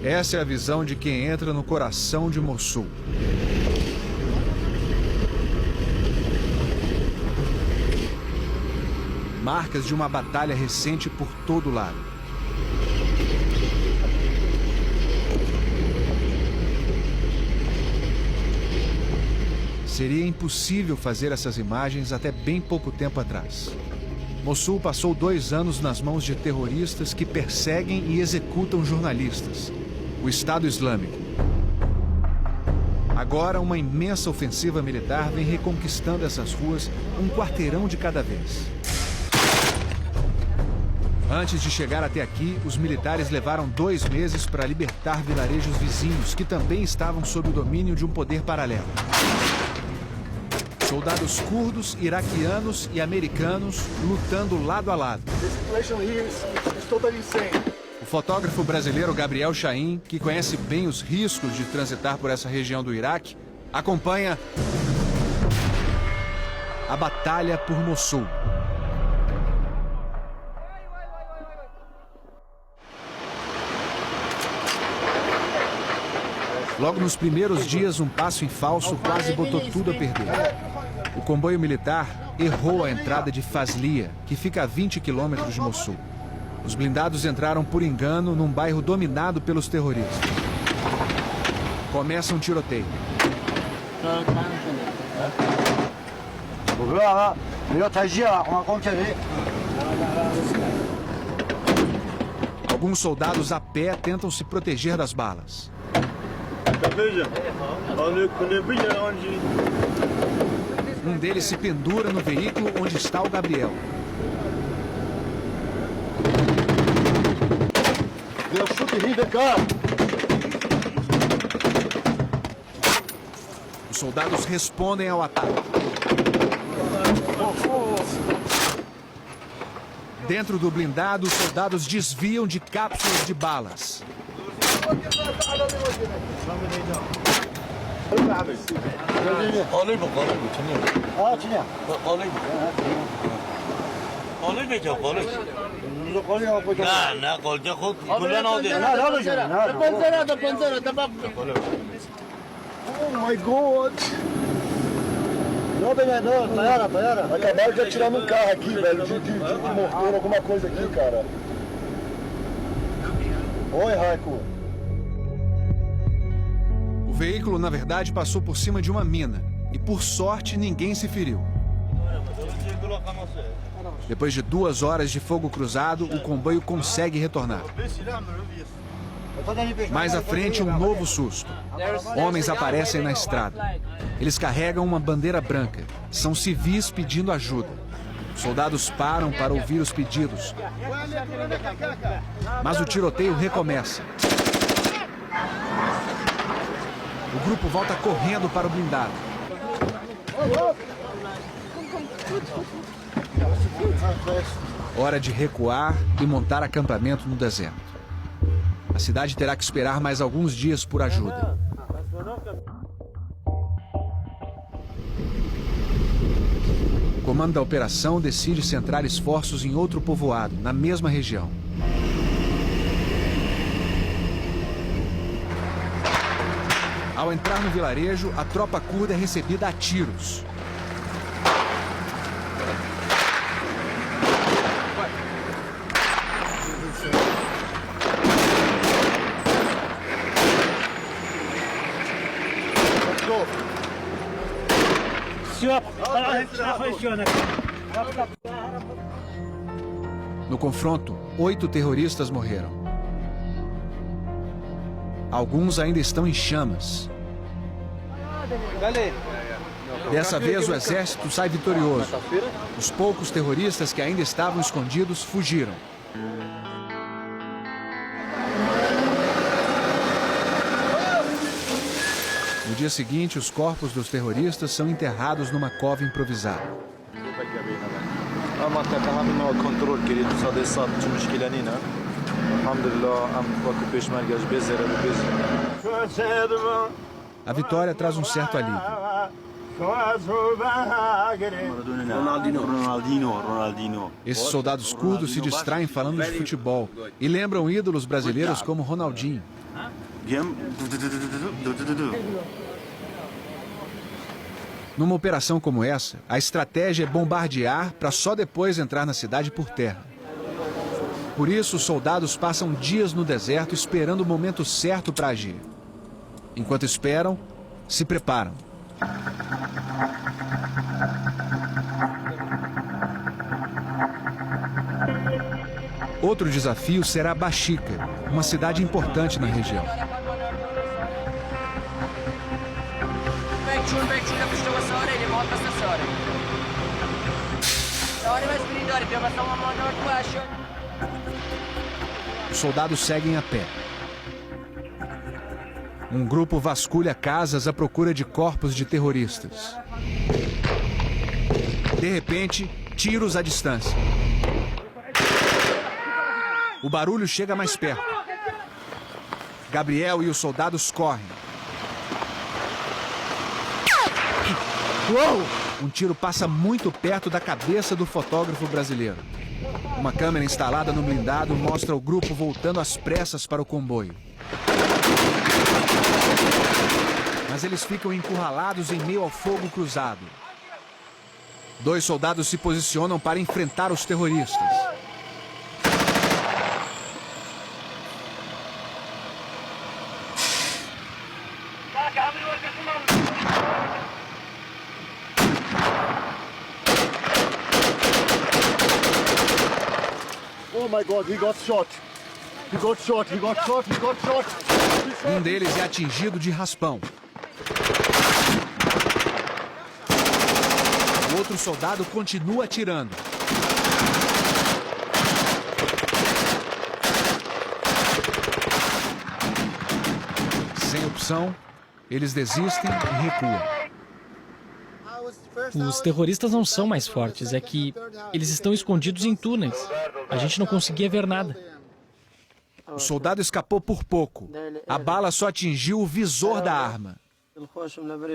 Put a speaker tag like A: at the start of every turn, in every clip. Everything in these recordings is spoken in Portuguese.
A: Essa é a visão de quem entra no coração de Mossul. Marcas de uma batalha recente por todo lado. Seria impossível fazer essas imagens até bem pouco tempo atrás. Mossul passou 2 anos nas mãos de terroristas que perseguem e executam jornalistas. O Estado Islâmico. Agora, uma imensa ofensiva militar vem reconquistando essas ruas, um quarteirão de cada vez. Antes de chegar até aqui, os militares levaram 2 meses para libertar vilarejos vizinhos, que também estavam sob o domínio de um poder paralelo. Soldados curdos, iraquianos e americanos lutando lado a lado. O fotógrafo brasileiro Gabriel Chaim, que conhece bem os riscos de transitar por essa região do Iraque, acompanha a batalha por Mossul. Logo nos primeiros dias, um passo em falso quase botou tudo a perder. O comboio militar errou a entrada de Fazlia, que fica a 20 quilômetros de Mossul. Os blindados entraram por engano num bairro dominado pelos terroristas. Começa um tiroteio. Alguns soldados a pé tentam se proteger das balas. Um deles se pendura no veículo onde está o Gabriel. Os soldados respondem ao ataque. Dentro do blindado, os soldados desviam de cápsulas de balas.
B: Oh my God! Acabaram de atirar num carro aqui, velho, de mortor, alguma coisa aqui, cara. Oi, Raico.
A: O veículo, na verdade, passou por cima de uma mina. E, por sorte, ninguém se feriu. Depois de 2 horas de fogo cruzado, o comboio consegue retornar. Mais à frente, um novo susto. Homens aparecem na estrada. Eles carregam uma bandeira branca. São civis pedindo ajuda. Soldados param para ouvir os pedidos. Mas o tiroteio recomeça. O grupo volta correndo para o blindado. Hora de recuar e montar acampamento no deserto. A cidade terá que esperar mais alguns dias por ajuda. O comando da operação decide centrar esforços em outro povoado, na mesma região. Ao entrar no vilarejo, a tropa curda é recebida a tiros. No confronto, 8 terroristas morreram. Alguns ainda estão em chamas. Dessa vez, o exército sai vitorioso. Os poucos terroristas que ainda estavam escondidos fugiram. No dia seguinte, os corpos dos terroristas são enterrados numa cova improvisada. A vitória traz um certo alívio. Esses soldados curdos se distraem falando de futebol e lembram ídolos brasileiros como Ronaldinho. Numa operação como essa, a estratégia é bombardear para só depois entrar na cidade por terra. Por isso, os soldados passam dias no deserto esperando o momento certo para agir. Enquanto esperam, se preparam. Outro desafio será Bashika, uma cidade importante na região. Os soldados seguem a pé. Um grupo vasculha casas à procura de corpos de terroristas. De repente, tiros à distância. O barulho chega mais perto. Gabriel e os soldados correm. Um tiro passa muito perto da cabeça do fotógrafo brasileiro. Uma câmera instalada no blindado mostra o grupo voltando às pressas para o comboio. Mas eles ficam encurralados em meio ao fogo cruzado. 2 soldados se posicionam para enfrentar os terroristas.
B: Oh my God, he got shot. He got shot, he got shot, he got shot.
A: Um deles é atingido de raspão. O outro soldado continua atirando. Sem opção, eles desistem e recuam.
C: Os terroristas não são mais fortes, é que eles estão escondidos em túneis. A gente não conseguia ver nada.
A: O soldado escapou por pouco. A bala só atingiu o visor da arma.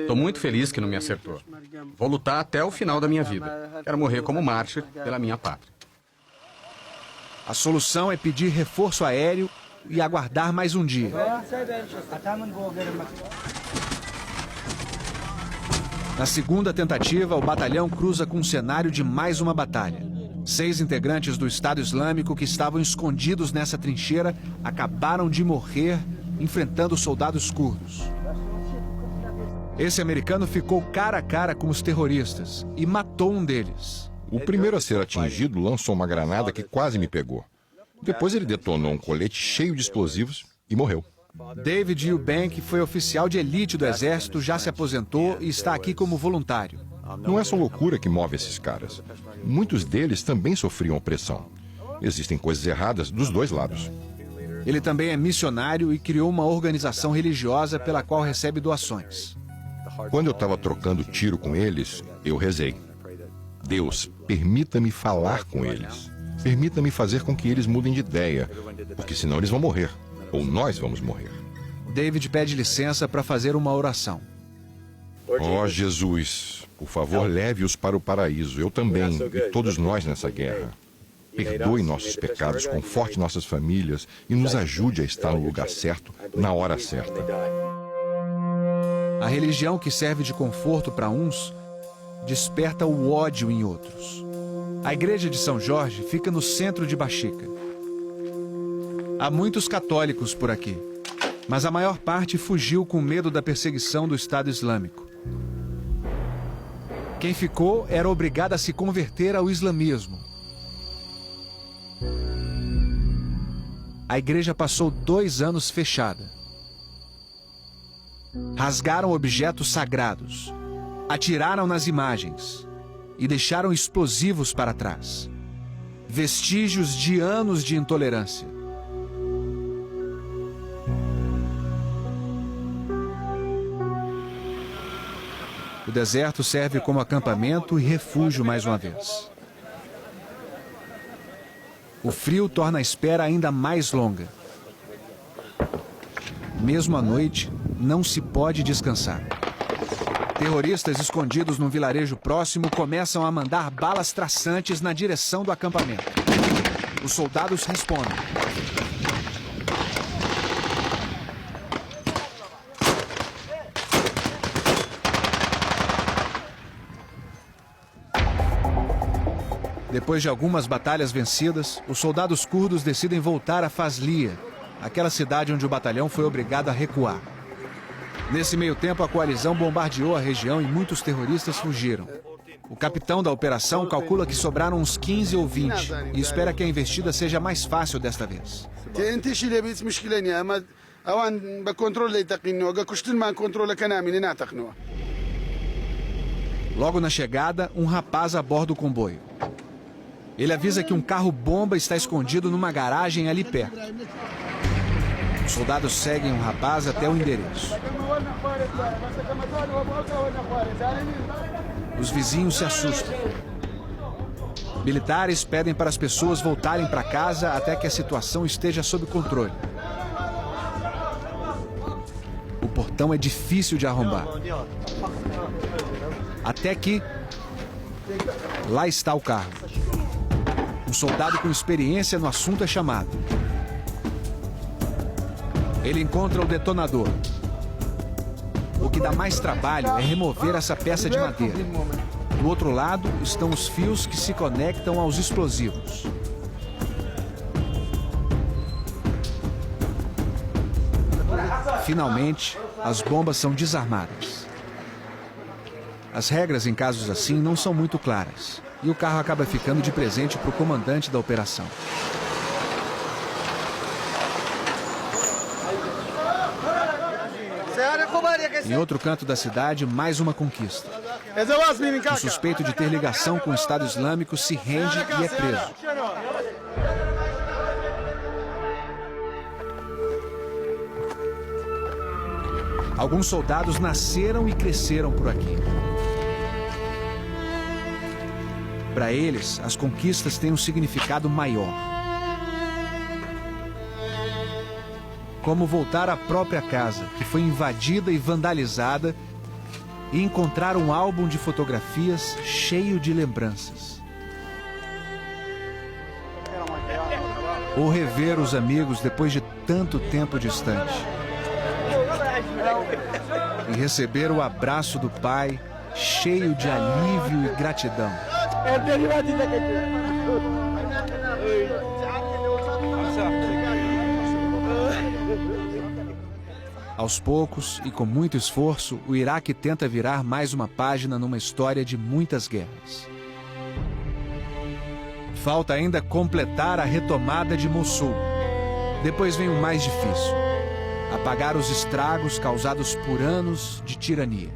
D: Estou muito feliz que não me acertou. Vou lutar até o final da minha vida. Quero morrer como mártir pela minha pátria.
A: A solução é pedir reforço aéreo e aguardar mais um dia. Na segunda tentativa, o batalhão cruza com um cenário de mais uma batalha. 6 integrantes do Estado Islâmico que estavam escondidos nessa trincheira acabaram de morrer enfrentando soldados curdos. Esse americano ficou cara a cara com os terroristas e matou um deles.
E: O primeiro a ser atingido lançou uma granada que quase me pegou. Depois ele detonou um colete cheio de explosivos e morreu.
A: David Eubank foi oficial de elite do exército, já se aposentou e está aqui como voluntário.
E: Não é só loucura que move esses caras. Muitos deles também sofriam opressão. Existem coisas erradas dos dois lados.
A: Ele também é missionário e criou uma organização religiosa pela qual recebe doações.
E: Quando eu estava trocando tiro com eles, eu rezei. Deus, permita-me falar com eles. Permita-me fazer com que eles mudem de ideia, porque senão eles vão morrer. Ou nós vamos morrer.
A: David pede licença para fazer uma oração.
E: Ó Jesus, por favor, leve-os para o paraíso, eu também, e todos nós nessa guerra. Perdoe nossos pecados, conforte nossas famílias e nos ajude a estar no lugar certo, na hora certa.
A: A religião que serve de conforto para uns desperta o ódio em outros. A igreja de São Jorge fica no centro de Bashika. Há muitos católicos por aqui, mas a maior parte fugiu com medo da perseguição do Estado Islâmico. Quem ficou era obrigado a se converter ao islamismo. A igreja passou 2 anos fechada. Rasgaram objetos sagrados, atiraram nas imagens e deixaram explosivos para trás. Vestígios de anos de intolerância. O deserto serve como acampamento e refúgio mais uma vez. O frio torna a espera ainda mais longa. Mesmo à noite, não se pode descansar. Terroristas escondidos num vilarejo próximo começam a mandar balas traçantes na direção do acampamento. Os soldados respondem. Depois de algumas batalhas vencidas, os soldados curdos decidem voltar a Fazlia, aquela cidade onde o batalhão foi obrigado a recuar. Nesse meio tempo, a coalizão bombardeou a região e muitos terroristas fugiram. O capitão da operação calcula que sobraram uns 15 ou 20 e espera que a investida seja mais fácil desta vez. Logo na chegada, um rapaz aborda o comboio. Ele avisa que um carro-bomba está escondido numa garagem ali perto. Os soldados seguem o rapaz até o endereço. Os vizinhos se assustam. Militares pedem para as pessoas voltarem para casa até que a situação esteja sob controle. O portão é difícil de arrombar. Até que... lá está o carro. Um soldado com experiência no assunto é chamado. Ele encontra o detonador. O que dá mais trabalho é remover essa peça de madeira. Do outro lado estão os fios que se conectam aos explosivos. Finalmente, as bombas são desarmadas. As regras em casos assim não são muito claras. E o carro acaba ficando de presente para o comandante da operação. Em outro canto da cidade, mais uma conquista. Um suspeito de ter ligação com o Estado Islâmico se rende e é preso. Alguns soldados nasceram e cresceram por aqui. Para eles, as conquistas têm um significado maior. Como voltar à própria casa, que foi invadida e vandalizada, e encontrar um álbum de fotografias cheio de lembranças. Ou rever os amigos depois de tanto tempo distante. E receber o abraço do pai, cheio de alívio e gratidão. Aos poucos e com muito esforço, o Iraque tenta virar mais uma página numa história de muitas guerras. Falta ainda completar a retomada de Mossul. Depois vem o mais difícil: apagar os estragos causados por anos de tirania.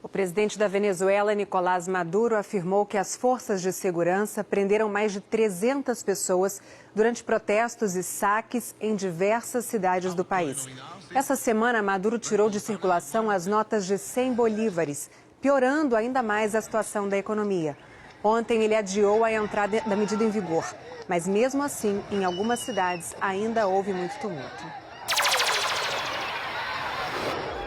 F: O presidente da Venezuela, Nicolás Maduro, afirmou que as forças de segurança prenderam mais de 300 pessoas durante protestos e saques em diversas cidades do país. Essa semana, Maduro tirou de circulação as notas de 100 bolívares, piorando ainda mais a situação da economia. Ontem, ele adiou a entrada da medida em vigor, mas mesmo assim, em algumas cidades, ainda houve muito tumulto.